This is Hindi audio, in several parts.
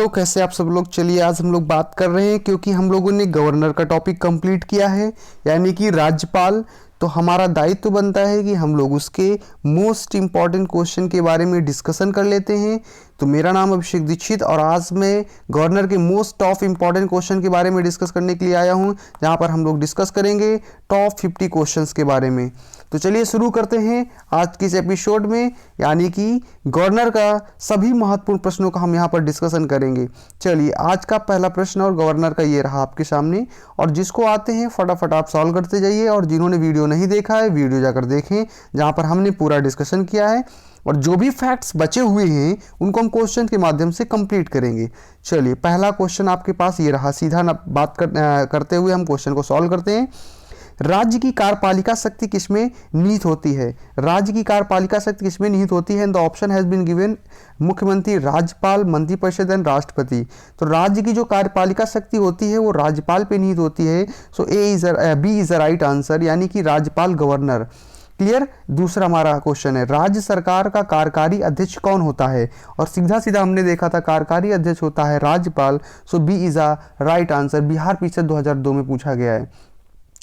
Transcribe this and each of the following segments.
हेलो, कैसे आप सब लोग। चलिए आज हम लोग बात कर रहे हैं, क्योंकि हम लोगों ने गवर्नर का टॉपिक कंप्लीट किया है, यानी कि राज्यपाल। तो हमारा दायित्व बनता है कि हम लोग उसके मोस्ट इम्पॉर्टेंट क्वेश्चन के बारे में डिस्कशन कर लेते हैं। तो मेरा नाम अभिषेक दीक्षित और आज मैं गवर्नर के मोस्ट ऑफ इम्पॉर्टेंट क्वेश्चन के बारे में डिस्कस करने के लिए आया हूं, जहां पर हम लोग डिस्कस करेंगे टॉप 50 क्वेश्चंस के बारे में। तो चलिए शुरू करते हैं आज के इस एपिसोड में, यानी कि गवर्नर का सभी महत्वपूर्ण प्रश्नों का हम यहाँ पर डिस्कशन करेंगे। चलिए आज का पहला प्रश्न और गवर्नर का ये रहा आपके सामने, और जिसको आते हैं फटाफट आप सॉल्व करते जाइए, और जिन्होंने वीडियो नहीं देखा है वीडियो जाकर देखें, जहाँ पर हमने पूरा डिस्कशन किया है, और जो भी फैक्ट्स बचे हुए हैं उनको हम क्वेश्चन के माध्यम से कंप्लीट करेंगे। चलिए पहला क्वेश्चन आपके पास ये रहा, सीधा बात करते हुए हम क्वेश्चन को सॉल्व करते हैं। राज्य की कार्यपालिका शक्ति किसमें निहित होती है? राज्य की कार्यपालिका शक्ति किसमें निहित होती है? The option has been given, मुख्यमंत्री, राज्यपाल, मंत्रिपरिषद एंड राष्ट्रपति। तो राज्य की जो कार्यपालिका शक्ति होती है वो राज्यपाल पे निहित होती है। So B is the right answer, यानी कि राज्यपाल, गवर्नर। क्लियर। दूसरा हमारा क्वेश्चन है, राज्य सरकार का कार्यकारी अध्यक्ष कौन होता है? और सीधा सीधा हमने देखा था कार्यकारी अध्यक्ष होता है राज्यपाल। So B is a right answer. Bihar परिषद 2002 में पूछा गया है।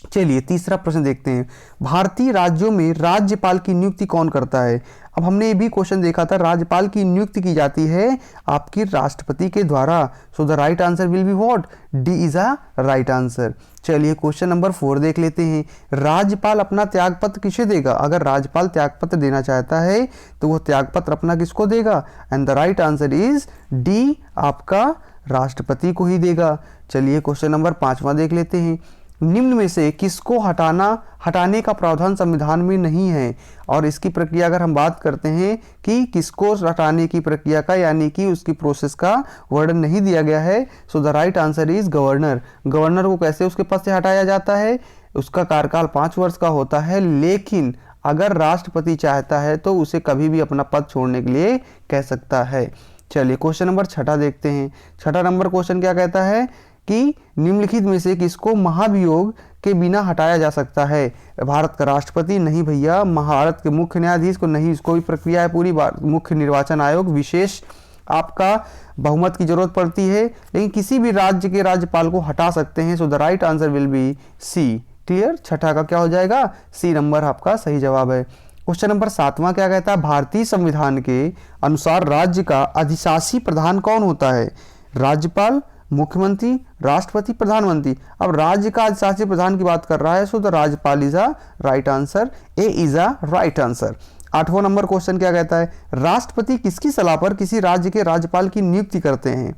चलिए तीसरा प्रश्न देखते हैं, भारतीय राज्यों में राज्यपाल की नियुक्ति कौन करता है? अब हमने ये भी क्वेश्चन देखा था, राज्यपाल की नियुक्ति की जाती है आपकी राष्ट्रपति के द्वारा। सो the right answer will be what? D is a right answer. चलिए क्वेश्चन नंबर 4 देख लेते हैं, राज्यपाल अपना त्यागपत्र किसे देगा? अगर राज्यपाल त्यागपत्र देना चाहता है तो वो त्यागपत्र अपना किसको देगा? And the right answer is D, आपका राष्ट्रपति को ही देगा। चलिए क्वेश्चन नंबर 5वां देख लेते हैं, निम्न में से किसको हटाने का प्रावधान संविधान में नहीं है? और इसकी प्रक्रिया अगर हम बात करते हैं कि किसको हटाने की प्रक्रिया का, यानी कि उसकी प्रोसेस का वर्णन नहीं दिया गया है। So the right answer is governor. Governor को कैसे उसके पद से हटाया जाता है? उसका कार्यकाल 5 वर्ष का होता है, लेकिन अगर राष्ट्रपति चाहता है तो उसे कभी भी अपना पद छोड़ने के लिए कह सकता है। चलिए क्वेश्चन नंबर 6 देखते हैं। 6 नंबर क्वेश्चन क्या कहता है कि निम्नलिखित में से किसको महाभियोग के बिना हटाया जा सकता है? भारत का राष्ट्रपति नहीं भैया, भारत के मुख्य न्यायाधीश को नहीं, इसको भी प्रक्रिया है पूरी, मुख्य निर्वाचन आयोग, विशेष आपका बहुमत की जरूरत पड़ती है, लेकिन किसी भी राज्य के राज्यपाल को हटा सकते हैं। So the right answer will be C. Clear. 6 का क्या हो जाएगा? सी नंबर आपका सही जवाब है। क्वेश्चन नंबर 7वां क्या कहता है, भारतीय संविधान के अनुसार राज्य का अधिशासी प्रधान कौन होता है? राज्यपाल, मुख्यमंत्री, राष्ट्रपति, प्रधानमंत्री। अब राज्य का अधिशासी प्रधान की बात कर रहा है, सो द राज्यपाल is a right answer. A is a right answer. 8वां नंबर क्वेश्चन क्या कहता है, राष्ट्रपति किसकी सलाह पर किसी राज्य के राज्यपाल की नियुक्ति करते हैं?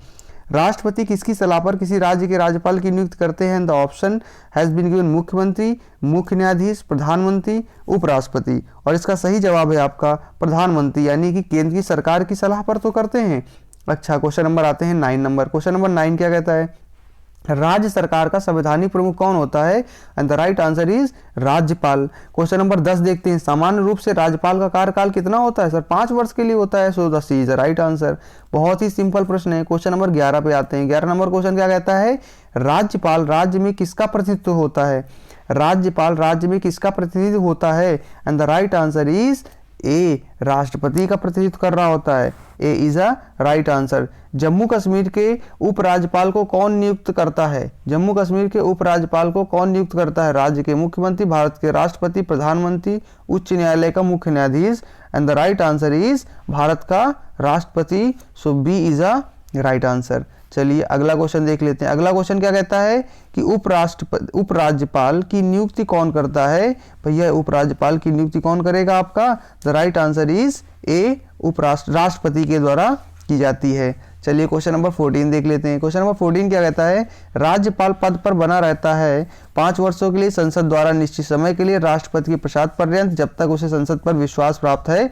राष्ट्रपति किसकी सलाह पर किसी राज्य के राज्यपाल की नियुक्ति करते हैं? The option has been given, मुख्यमंत्री, मुख्य न्यायाधीश, प्रधानमंत्री, उपराष्ट्रपति। और इसका सही जवाब है आपका प्रधानमंत्री, यानी कि केंद्र की सरकार की सलाह पर तो करते हैं। अच्छा क्वेश्चन नंबर आते हैं 9 नंबर। क्वेश्चन नंबर 9 क्या कहता है, राज्य सरकार का संवैधानिक प्रमुख कौन होता है? And the right answer is राज्यपाल। क्वेश्चन नंबर 10 देखते हैं, सामान्य रूप से राज्यपाल का कार्यकाल कितना होता है? सर 5 वर्ष के लिए होता है। So the C is the right answer. बहुत ही सिंपल प्रश्न है। क्वेश्चन नंबर 11 पे आते हैं। 11 नंबर क्वेश्चन क्या कहता है, राज्यपाल राज्य में किसका प्रतिनिधित्व होता है? राज्यपाल राज्य में किसका प्रतिनिधित्व होता है? And the right answer is A, राष्ट्रपति का प्रतिनिधित्व कर रहा होता है। A is a right answer. Jammu Kashmir के उपराज्यपाल को कौन नियुक्त करता है? जम्मू कश्मीर के उपराज्यपाल को कौन नियुक्त करता है? राज्य के मुख्यमंत्री, भारत के राष्ट्रपति, प्रधानमंत्री, उच्च न्यायालय का मुख्य न्यायाधीश। And the right answer is Bharat का राष्ट्रपति। So B is a right answer. चलिए अगला क्वेश्चन देख लेते हैं। अगला क्वेश्चन क्या कहता है कि उपराज्यपाल की नियुक्ति कौन करता है? भैया उपराज्यपाल की नियुक्ति कौन करेगा आपका? The right answer is A, राष्ट्रपति के द्वारा की जाती है। चलिए क्वेश्चन नंबर 14 देख लेते हैं। क्वेश्चन नंबर 14 क्या कहता है, राज्यपाल पद पर बना रहता है 5 वर्षों के लिए संसद द्वारा निश्चित समय के लिए राष्ट्रपति के प्रसाद पर्यंत, जब तक उसे संसद पर विश्वास प्राप्त है।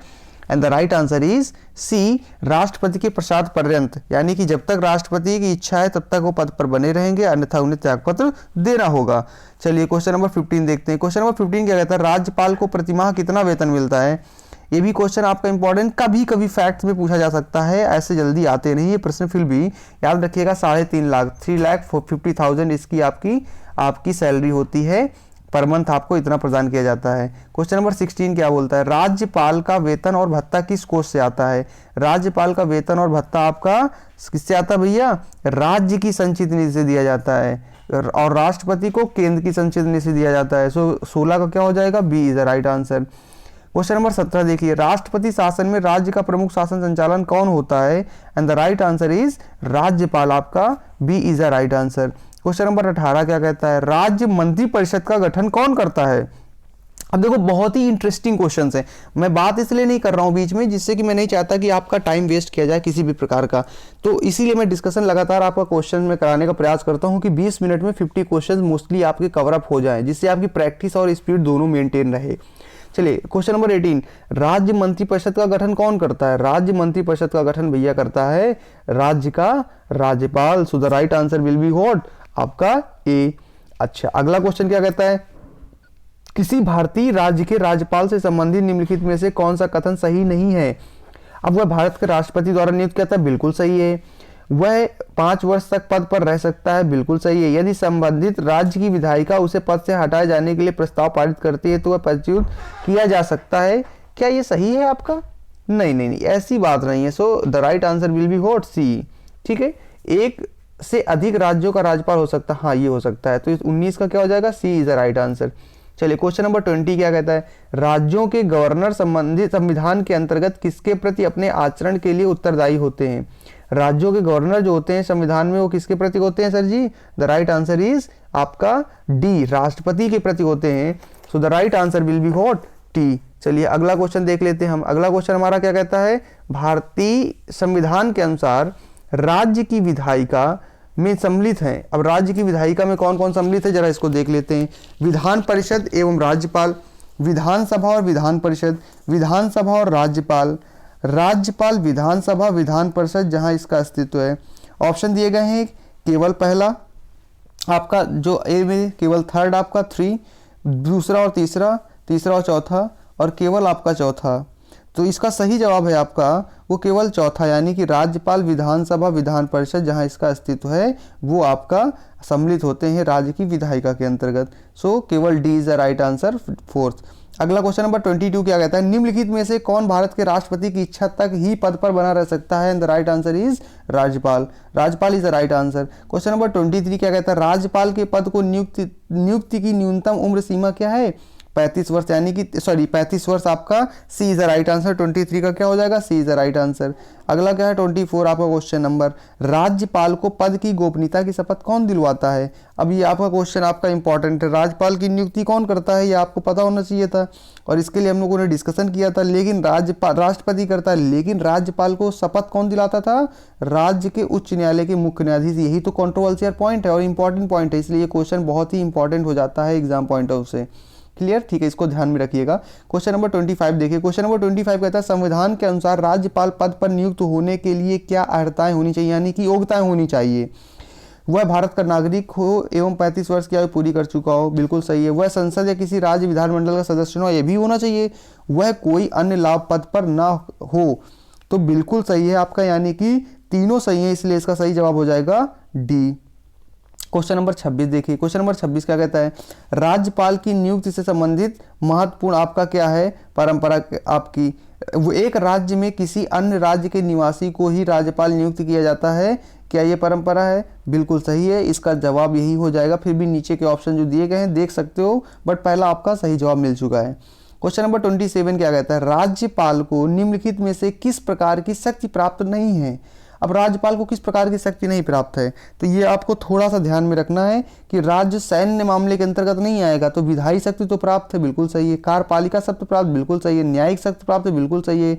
And the right answer is C, राष्ट्रपति के प्रसाद पर्यंत, यानी कि जब तक राष्ट्रपति की इच्छा है तब तक वो पद पर बने रहेंगे, अन्यथा उन्हें त्यागपत्र देना होगा। चलिए क्वेश्चन नंबर 15 देखते हैं। क्वेश्चन नंबर 15 क्या कहता है, राज्यपाल को प्रतिमाह कितना वेतन मिलता है? ये भी क्वेश्चन आपका इंपॉर्टेंट, कभी कभी फैक्ट्स में पूछा जा सकता है, ऐसे जल्दी आते नहीं ये प्रश्न, फिर भी याद रखिएगा 3.5 लाख 3,50,000 इसकी आपकी सैलरी होती है पर मंथ आपको इतना प्रदान किया जाता है। क्वेश्चन नंबर 16 क्या बोलता है, राज्यपाल का वेतन और भत्ता किस कोष से आता है? राज्यपाल का वेतन और भत्ता आपका किससे आता है भैया? राज्य की संचित निधि से दिया जाता है, और राष्ट्रपति को केंद्र की संचित निधि से दिया जाता है। सो 16 का क्या हो जाएगा? B is the right answer. Question number 17 देखिए, राष्ट्रपति शासन में राज्य का प्रमुख शासन संचालन कौन होता है? And the right answer is राज्यपाल, आपका B is the right answer. Question number 18 क्या कहता है, राज्य मंत्रिपरिषद का गठन कौन करता है? अब देखो बहुत ही इंटरेस्टिंग क्वेश्चंस हैं, मैं बात इसलिए नहीं कर रहा हूं बीच में जिससे कि मैं नहीं चाहता कि आपका टाइम वेस्ट किया जाए किसी भी प्रकार का, तो इसीलिए मैं डिस्कशन लगातार आपका क्वेश्चन में कराने का प्रयास करता हूं कि 20 मिनट में 50 क्वेश्चंस मोस्टली आपके कवर अप हो जाएं, जिससे आपकी प्रैक्टिस और स्पीड दोनों मेंटेन रहे। चलिए क्वेश्चन नंबर 18, राज्य मंत्रिपरिषद का गठन कौन करता है? राज्य मंत्रिपरिषद का गठन भैया करता है राज्य का राज्यपाल। सो the right answer will be what? आपका ए। अच्छा, अगला क्वेश्चन क्या कहता है, किसी भारतीय राज्य के राज्यपाल से संबंधित निम्नलिखित में से कौन सा कथन सही नहीं है? अब वह भारत के राष्ट्रपति द्वारा नियुक्त किया था, बिल्कुल सही है। वह 5 वर्ष तक पद पर रह सकता है, बिल्कुल सही है। यदि संबंधित राज्य की विधायिका उसे पद से हटाए जाने के लिए प्रस्ताव पारित करती है तो वह पदच्युत किया जा सकता है। क्या ये सही है आपका? नहीं नहीं नहीं, ऐसी बात नहीं है। So the right answer will be what? C. ठीक है, एक से अधिक राज्यों का राज्यपाल हो सकता है, हाँ ये हो सकता है। तो इस 19 का क्या हो जाएगा? सी इज द राइट आंसर। चलिए क्वेश्चन नंबर 20 क्या कहता है, राज्यों के गवर्नर संबंधित संविधान के अंतर्गत किसके प्रति अपने आचरण के लिए उत्तरदायी होते हैं? राज्यों के गवर्नर जो होते हैं संविधान में, वो किसके प्रति होते हैं सर जी? द राइट आंसर इज आपका डी, राष्ट्रपति के प्रति होते हैं। So the right answer will be what? T. चलिए अगला क्वेश्चन देख लेते हैं हम। अगला क्वेश्चन हमारा क्या कहता है, भारतीय संविधान के अनुसार राज्य की विधायिका में सम्मिलित हैं। अब राज्य की विधायिका में कौन कौन सम्मिलित है, जरा इसको देख लेते हैं। विधान परिषद एवं राज्यपाल, विधानसभा और विधान परिषद, विधानसभा और राज्यपाल, राज्यपाल, विधानसभा, विधान परिषद जहां इसका अस्तित्व है। ऑप्शन दिए गए हैं, केवल पहला आपका जो ए में केवल थर्ड आपका 3, दूसरा और तीसरा, तीसरा और चौथा, और केवल आपका चौथा। तो इसका सही जवाब है आपका वो केवल चौथा, यानी कि राज्यपाल, विधानसभा, विधान परिषद जहां इसका अस्तित्व है वो आपका सम्मिलित होते हैं राज्य की विधायिका के अंतर्गत। सो केवल D is the right answer, fourth. अगला क्वेश्चन नंबर 22 क्या कहता है, निम्नलिखित में से कौन भारत के राष्ट्रपति की इच्छा तक ही पद पर बना रह सकता है? And the right answer is राज्यपाल, राज्यपाल is the right answer. Question number 23 क्या कहता है, राज्यपाल के पद को नियुक्ति की न्यूनतम उम्र सीमा क्या है? 35 वर्ष, यानी कि 35 वर्ष आपका सी इज द राइट आंसर। 23 का क्या हो जाएगा? सी इज द राइट आंसर। अगला क्या है 24 आपका क्वेश्चन नंबर, राज्यपाल को पद की गोपनीयता की शपथ कौन दिलवाता है? अब ये आपका क्वेश्चन आपका इंपॉर्टेंट है, राज्यपाल की नियुक्ति कौन करता है ये आपको पता होना चाहिए था, और इसके लिए हम लोगों ने डिस्कशन किया था। लेकिन राष्ट्रपति करता है, लेकिन राज्यपाल को शपथ कौन दिलाता था? राज्य के उच्च न्यायालय के मुख्य न्यायाधीश। यही तो कंट्रोवर्शियल पॉइंट है और इंपॉर्टेंट पॉइंट है, इसलिए ये क्वेश्चन बहुत ही इंपॉर्टेंट हो जाता है एग्जाम पॉइंट ऑफ से। क्लियर? ठीक है, इसको ध्यान में रखिएगा। क्वेश्चन नंबर 25 देखिए। क्वेश्चन नंबर 25 कहता है, संविधान के अनुसार राज्यपाल पद पर नियुक्त होने के लिए क्या अर्हताएं होनी चाहिए, यानी कि योग्यताएं होनी चाहिए? वह भारत का नागरिक हो एवं 35 वर्ष की आयु पूरी कर चुका हो, बिल्कुल सही है। वह संसद या किसी राज्य विधानमंडल का सदस्य हो, यह भी होना चाहिए। वह कोई अन्य लाभ पद पर ना हो, तो बिल्कुल सही है आपका, यानी कि तीनों सही है, इसलिए इसका सही जवाब हो जाएगा डी। क्वेश्चन नंबर 26 देखिए। क्वेश्चन नंबर 26 क्या कहता है, राज्यपाल की नियुक्ति से संबंधित महत्वपूर्ण आपका क्या है परंपरा आपकी? वो एक राज्य में किसी अन्य राज्य के निवासी को ही राज्यपाल नियुक्त किया जाता है, क्या ये परंपरा है? बिल्कुल सही है, इसका जवाब यही हो जाएगा। फिर भी नीचे के ऑप्शन जो दिए गए हैं देख सकते हो, बट पहला आपका सही जवाब मिल चुका है। क्वेश्चन नंबर 27 क्या कहता है, राज्यपाल को निम्नलिखित में से किस प्रकार की शक्ति प्राप्त नहीं है? अब राज्यपाल को किस प्रकार की शक्ति नहीं प्राप्त है, तो ये आपको थोड़ा सा ध्यान में रखना है कि राज्य सैन्य मामले के अंतर्गत नहीं आएगा। तो विधायी शक्ति तो प्राप्त है, बिल्कुल सही है। कार्यपालिका शक्ति प्राप्त, बिल्कुल सही है। न्यायिक शक्ति प्राप्त है, बिल्कुल सही है।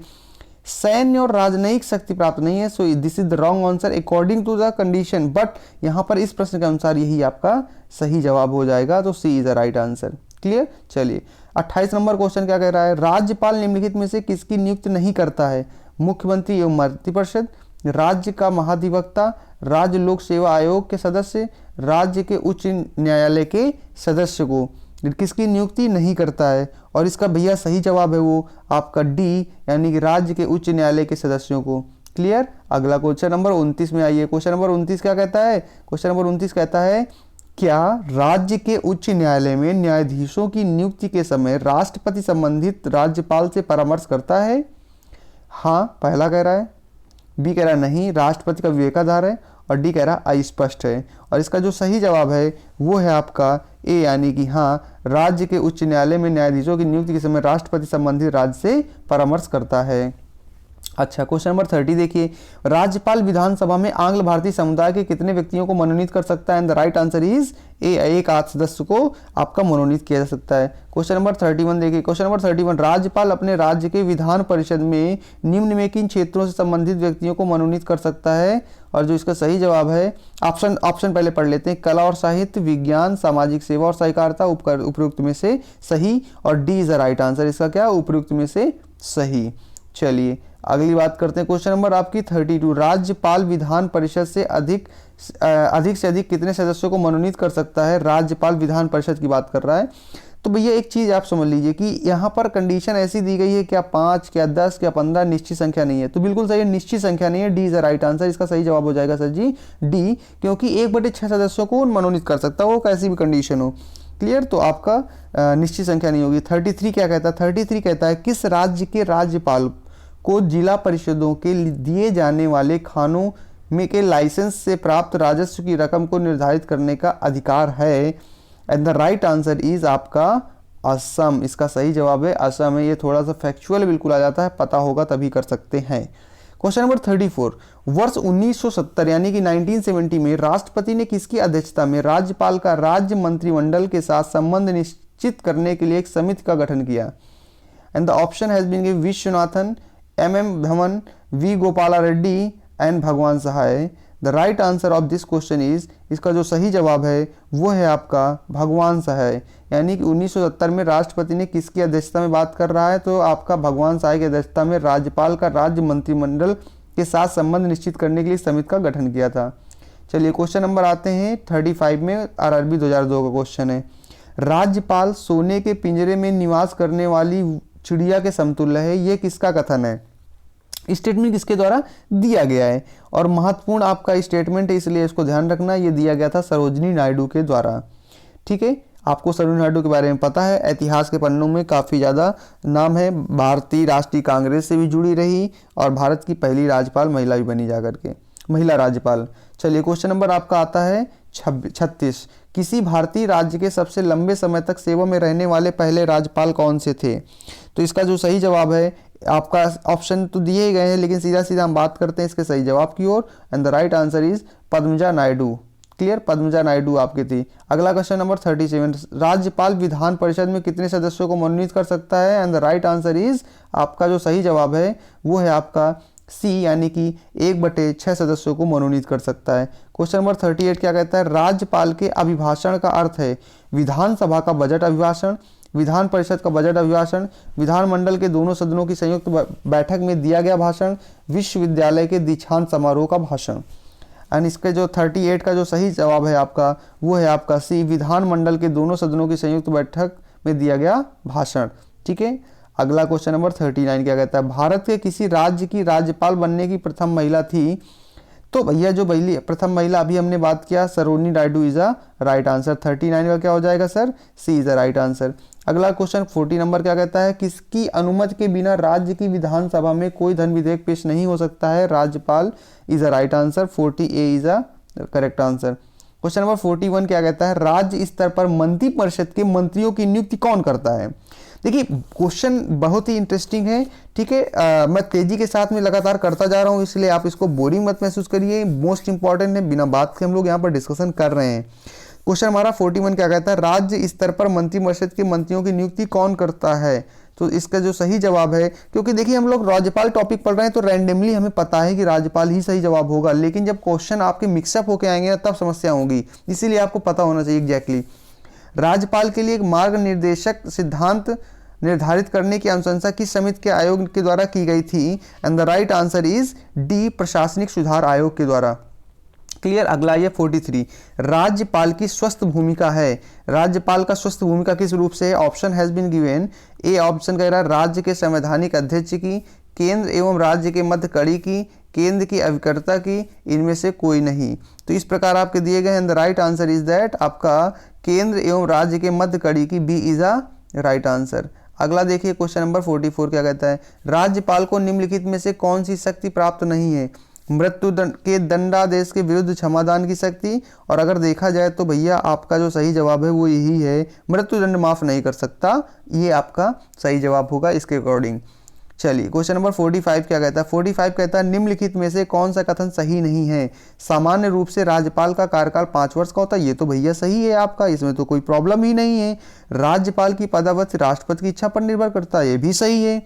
सैन्य और राजनयिक शक्ति प्राप्त नहीं है। So this is the wrong answer according to the condition, but यहाँ पर इस प्रश्न के अनुसार यही आपका सही जवाब हो जाएगा। तो C is the right answer. Clear? चलिए 28 नंबर क्वेश्चन क्या कह रहा है, राज्यपाल निम्नलिखित में से किसकी नियुक्ति नहीं करता है? मुख्यमंत्री एवं मंत्रिपरिषद, राज्य का महाधिवक्ता, राज्य लोक सेवा आयोग के सदस्य, राज्य के उच्च न्यायालय के सदस्य को किसकी नियुक्ति नहीं करता है? और इसका भैया सही जवाब है वो आपका डी, यानी कि राज्य के उच्च न्यायालय के सदस्यों को। क्लियर? अगला क्वेश्चन नंबर 29 में आइए। क्वेश्चन नंबर 29 क्या कहता है? क्वेश्चन नंबर 29 कहता है क्या राज्य के उच्च न्यायालय में न्यायाधीशों की नियुक्ति के समय राष्ट्रपति संबंधित राज्यपाल से परामर्श करता है? हाँ पहला कह रहा है, बी कह रहा है नहीं, राष्ट्रपति का विवेकाधार है, और डी कह रहा है अस्पष्ट है। और इसका जो सही जवाब है वो है आपका ए, यानी कि हाँ, राज्य के उच्च न्यायालय में न्यायाधीशों की नियुक्ति के समय राष्ट्रपति संबंधित राज्य से परामर्श करता है। अच्छा, क्वेश्चन नंबर 30 देखिए, राज्यपाल विधानसभा में आंग्ल भारतीय समुदाय के कितने व्यक्तियों को मनोनीत कर सकता है? And the right answer is ए, एक आध सदस्य को आपका मनोनीत किया जा सकता है। क्वेश्चन नंबर 31 देखिए, क्वेश्चन नंबर 31, राज्यपाल अपने राज्य के विधान परिषद में निम्न में किन क्षेत्रों से संबंधित व्यक्तियों को मनोनीत कर सकता है? और जो इसका सही जवाब है, ऑप्शन पहले पढ़ लेते हैं, कला और साहित्य, विज्ञान, सामाजिक सेवा और सहकारिता, उपयुक्त में से सही, और D is the right answer, इसका क्या, उपयुक्त में से सही। चलिए अगली बात करते हैं, क्वेश्चन नंबर आपकी 32, राज्यपाल विधान परिषद से अधिक से अधिक कितने सदस्यों को मनोनीत कर सकता है? राज्यपाल विधान परिषद की बात कर रहा है। तो भैया एक चीज आप समझ लीजिए कि यहाँ पर कंडीशन ऐसी दी गई है, क्या 5, क्या 10, क्या 15, निश्चित संख्या नहीं है। तो बिल्कुल सही है, निश्चित संख्या नहीं है, D is the right answer, इसका सही जवाब हो जाएगा सर जी डी, क्योंकि 1/6 सदस्यों को मनोनीत कर सकता है, वो कैसी भी कंडीशन हो। क्लियर, तो आपका निश्चित संख्या नहीं होगी। 33 क्या कहता है? 33 कहता है किस राज्य के राज्यपाल को जिला परिषदों के दिए जाने वाले खानों में के लाइसेंस से प्राप्त राजस्व की रकम को निर्धारित करने का अधिकार है? And the right answer is आपका असम, इसका सही जवाब है असम है। ये थोड़ा सा फैक्चुअल बिल्कुल आ जाता है, पता होगा तभी कर सकते हैं। क्वेश्चन नंबर 34, वर्ष 1970 यानी कि 1970 में राष्ट्रपति ने किसकी अध्यक्षता में राज्यपाल का राज्य मंत्रिमंडल के साथ संबंध निश्चित करने के लिए एक समिति का गठन किया? And the option has been given Viswanathan, M Dhaman, V Gopala Reddy and Bhagwan Sahay. The right answer of this question is, इसका जो सही जवाब है वो है आपका भगवान सहाय, यानी कि 1970 में राष्ट्रपति ने किसकी अध्यक्षता में बात कर रहा है? तो आपका भगवान सहाय की अध्यक्षता में राज्यपाल का राज्य मंत्रिमंडल के साथ संबंध निश्चित करने के लिए समिति का गठन किया था। चलिए क्वेश्चन नंबर आते हैं 35 में, RRB 2002 का क्वेश्चन है, राज्यपाल सोने के पिंजरे में निवास करने वाली चिड़िया के समतुल्य है, ये किसका कथन है? स्टेटमेंट किसके द्वारा दिया गया है? और महत्वपूर्ण आपका स्टेटमेंट है, इसलिए इसको ध्यान रखना, ये दिया गया था सरोजिनी नायडू के द्वारा। ठीक है, आपको सरोजिनी नायडू के बारे में पता है, इतिहास के पन्नों में काफ़ी ज़्यादा नाम है, भारतीय राष्ट्रीय कांग्रेस से भी जुड़ी रही और भारत की पहली राज्यपाल महिला भी बनी जाकर के, महिला राज्यपाल। चलिए क्वेश्चन नंबर आपका आता है 36, किसी भारतीय राज्य के सबसे लंबे समय तक सेवा में रहने वाले पहले राज्यपाल कौन से थे? तो इसका जो सही जवाब है, आपका ऑप्शन तो दिए ही गए हैं लेकिन सीधा सीधा हम बात करते हैं इसके सही जवाब की ओर, and the right answer is Padmaja Naidu. Clear, Padmaja Naidu आपकी थी। अगला क्वेश्चन नंबर 37, राज्यपाल विधान परिषद में कितने सदस्यों को मनोनीत कर सकता है? And the right answer is, आपका जो सही जवाब है वो है आपका सी, यानी कि 1/6 सदस्यों को मनोनीत कर सकता है। क्वेश्चन नंबर 38 क्या कहता है? राज्यपाल के अभिभाषण का अर्थ है विधानसभा का बजट अभिभाषण, विधान परिषद का बजट अभिभाषण, विधानमंडल के दोनों सदनों की संयुक्त बैठक में दिया गया भाषण, विश्वविद्यालय के दीक्षांत समारोह का भाषण। एंड इसके जो 38 का जो सही जवाब है आपका वो है आपका सी, विधानमंडल के दोनों सदनों की संयुक्त बैठक में दिया गया भाषण। ठीक है, अगला क्वेश्चन नंबर 39 क्या कहता है? भारत के किसी राज्य की राज्यपाल बनने की प्रथम महिला थी? तो भैया जो प्रथम महिला अभी हमने बात किया, Sarojini Naidu is a right answer. 39 का क्या हो जाएगा sir? C is a right answer. अगला क्वेश्चन 40 नंबर क्या कहता है? किसकी अनुमति के बिना राज्य की विधानसभा में कोई धन विधेयक पेश नहीं हो सकता है? राज्यपाल is a right answer. 40A is a correct answer. Question number 41 क्या कहता है? राज्य स्तर पर मंत्रिपरिषद के मंत्रियों की नियुक्ति कौन करता है? देखिए क्वेश्चन बहुत ही इंटरेस्टिंग है। ठीक है, मैं तेजी के साथ में लगातार करता जा रहा हूं, इसलिए आप इसको बोरिंग मत महसूस करिए, मोस्ट इंपॉर्टेंट है, बिना बात के हम लोग यहाँ पर डिस्कशन कर रहे हैं। क्वेश्चन हमारा 41 क्या कहता है? राज्य स्तर पर मंत्रिपरिषद के मंत्रियों की नियुक्ति कौन करता है? तो इसका जो सही जवाब है, क्योंकि देखिए हम लोग राज्यपाल टॉपिक पढ़ रहे हैं तो रैंडमली हमें पता है कि राज्यपाल ही सही जवाब होगा, लेकिन जब क्वेश्चन आपके मिक्सअप होके आएंगे ना तब समस्या होगी, इसीलिए आपको पता होना चाहिए एग्जैक्टली। राज्यपाल के लिए एक मार्ग निर्देशक सिद्धांत निर्धारित करने की अनुशंसा किस समिति के आयोग के द्वारा की गई थी? And the right answer is D, प्रशासनिक सुधार आयोग के द्वारा। क्लियर, अगला ये 43, राज्यपाल की स्वस्थ भूमिका है। राज्यपाल का स्वस्थ भूमिका किस रूप से है? Option has been given. A option कह रहा है राज्य के संवैधानिक अध्यक्ष की, केंद्र एवं राज्य के मध्य कड़ी की, केंद्र की अभिकर्ता की, इनमें से कोई नहीं। तो इस प्रकार आपके दिए गए हैं। The right answer is that आपका केंद्र एवं राज्य के मध्य कड़ी की, B is a right answer. अगला देखिए क्वेश्चन नंबर 44 क्या कहता है, राज्यपाल को निम्नलिखित में से कौन सी शक्ति प्राप्त नहीं है? मृत्यु दंड के दंडादेश के विरुद्ध क्षमादान की शक्ति। और अगर देखा जाए तो भैया आपका जो सही जवाब है वो यही है, मृत्यु दंड माफ नहीं कर सकता, ये आपका सही जवाब होगा इसके अकॉर्डिंग। चलिए क्वेश्चन नंबर 45 क्या कहता है, 45 कहता है निम्नलिखित में से कौन सा कथन सही नहीं है? सामान्य रूप से राज्यपाल का कार्यकाल 5 वर्ष का होता है। ये तो भैया सही है आपका, इसमें तो कोई प्रॉब्लम ही नहीं है। राज्यपाल की पदावधि राष्ट्रपति की इच्छा पर निर्भर करता है, ये भी सही है।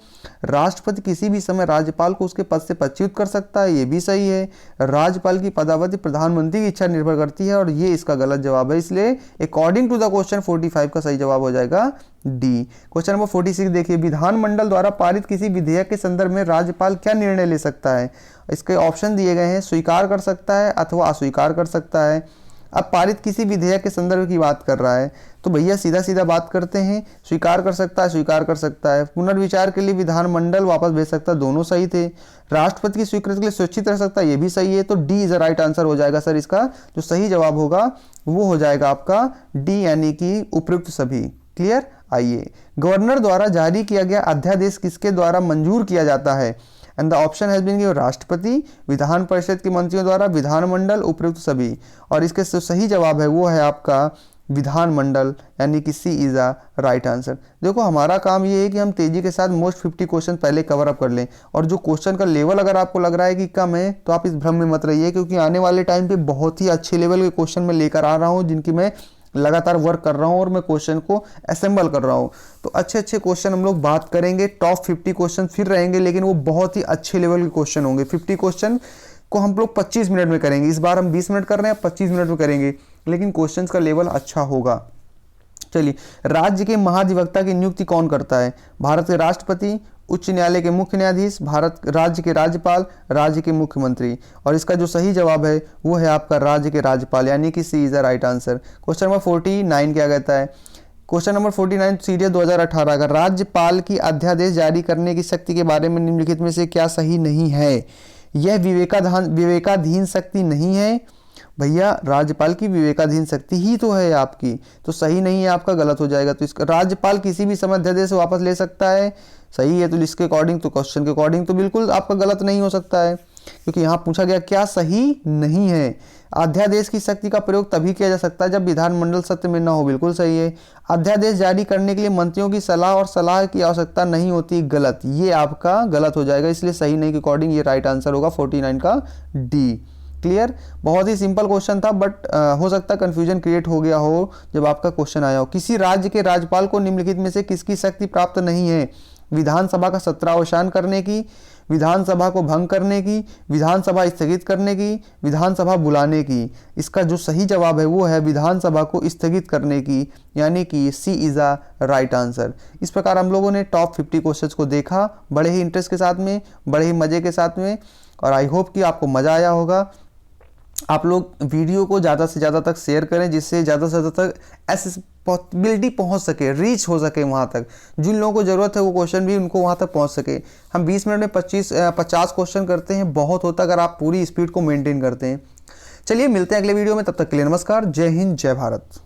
राष्ट्रपति किसी भी समय राज्यपाल को उसके पद से पदच्युत कर सकता है, ये भी सही है। राज्यपाल की पदावधि प्रधानमंत्री की इच्छा निर्भर करती है, और ये इसका गलत जवाब है। इसलिए अकॉर्डिंग टू द क्वेश्चन 45 का सही जवाब हो जाएगा डी। क्वेश्चन नंबर 46 देखिए, विधानमंडल द्वारा पारित किसी विधेयक के संदर्भ में राज्यपाल क्या निर्णय ले सकता है? इसके ऑप्शन दिए गए हैं, स्वीकार कर सकता है अथवा अस्वीकार कर सकता है। अब पारित किसी विधेयक के संदर्भ की बात कर रहा है, तो भैया सीधा सीधा बात करते हैं, स्वीकार कर सकता है, स्वीकार कर सकता है। पुनर्विचार के लिए विधानमंडल वापस भेज सकता है, दोनों सही थे। राष्ट्रपति की स्वीकृति के लिए स्वैच्छिक रह सकता है, ये भी सही है। तो D is the right answer हो जाएगा सर। इसका जो सही जवाब होगा वो हो जाएगा आपका डी, यानी कि उपयुक्त सभी। क्लियर। आइए, गवर्नर द्वारा जारी किया गया अध्यादेश किसके द्वारा मंजूर किया जाता है? And the option has been given, राष्ट्रपति, विधान परिषद के मंत्रियों द्वारा, विधानमंडल, उपयुक्त सभी। और इसके जो सही जवाब है वो है आपका विधानमंडल, यानी कि C is a right answer. देखो हमारा काम ये है कि हम तेजी के साथ मोस्ट 50 क्वेश्चन पहले कवर अप कर लें, और जो क्वेश्चन का लेवल अगर आपको लग रहा है कि कम है तो आप इस भ्रम में मत रहिए, क्योंकि आने वाले टाइम पे बहुत ही अच्छे लेवल के क्वेश्चन मैं लेकर आ रहा हूँ, जिनकी मैं लगातार वर्क कर रहा हूं और मैं क्वेश्चन को असेंबल कर रहा हूं। तो अच्छे अच्छे क्वेश्चन हम लोग बात करेंगे। टॉप 50 क्वेश्चन फिर रहेंगे, लेकिन वो बहुत ही अच्छे लेवल के क्वेश्चन होंगे। 50 क्वेश्चन को हम लोग 25 मिनट में करेंगे। इस बार हम 20 मिनट कर रहे हैं, 25 मिनट में करेंगे, लेकिन क्वेश्चन का लेवल अच्छा होगा। चलिए, राज्य के महाधिवक्ता की नियुक्ति कौन करता है? भारत के राष्ट्रपति, उच्च न्यायालय के मुख्य न्यायाधीश, भारत राज्य के राज्यपाल, राज्य के मुख्यमंत्री। और इसका जो सही जवाब है वो है आपका राज्य के राज्यपाल, यानी कि C is the right answer. Question number 49 क्या कहता है? क्वेश्चन नंबर 49 सीरियल 2018 अगर राज्यपाल की अध्यादेश जारी करने की शक्ति के बारे में निम्नलिखित में से क्या सही नहीं है? यह विवेकाधीन शक्ति नहीं है। भैया राज्यपाल की विवेकाधीन शक्ति ही तो है आपकी, तो सही नहीं है आपका, गलत हो जाएगा। तो इसका राज्यपाल किसी भी समय अध्यादेश वापस ले सकता है, सही है। तो इसके अकॉर्डिंग, तो क्वेश्चन के अकॉर्डिंग तो बिल्कुल आपका गलत नहीं हो सकता है, क्योंकि यहाँ पूछा गया क्या सही नहीं है। अध्यादेश की शक्ति का प्रयोग तभी किया जा सकता है जब विधानमंडल सत्य में न हो, बिल्कुल सही है। अध्यादेश जारी करने के लिए मंत्रियों की सलाह और सलाह की आवश्यकता नहीं होती, गलत, ये आपका गलत हो जाएगा। इसलिए सही नहीं के अकॉर्डिंग ये राइट आंसर होगा 49 का डी। क्लियर। बहुत ही सिंपल क्वेश्चन था, बट हो सकता है कंफ्यूजन क्रिएट हो गया हो जब आपका क्वेश्चन आया हो। किसी राज्य के राज्यपाल को निम्नलिखित में से किसकी शक्ति प्राप्त नहीं है? विधानसभा का सत्रावसान करने की, विधानसभा को भंग करने की, विधानसभा स्थगित करने की, विधानसभा बुलाने की। इसका जो सही जवाब है वो है विधानसभा को स्थगित करने की, यानी कि C is a right answer. इस प्रकार हम लोगों ने टॉप 50 क्वेश्चंस को देखा, बड़े ही इंटरेस्ट के साथ में, बड़े ही मजे के साथ में, और आई होप कि आपको मजा आया होगा। आप लोग वीडियो को ज़्यादा से ज़्यादा तक शेयर करें, जिससे ज़्यादा से ज़्यादा तक एक्सेसिबिलिटी पहुंच सके, रीच हो सके वहां तक। जिन लोगों को ज़रूरत है वो क्वेश्चन भी उनको वहां तक पहुंच सके। हम 20 मिनट में 50 क्वेश्चन करते हैं, बहुत होता अगर आप पूरी स्पीड को मेंटेन करते हैं। चलिए मिलते हैं अगले वीडियो में, तब तक के लिए नमस्कार, जय हिंद, जय भारत।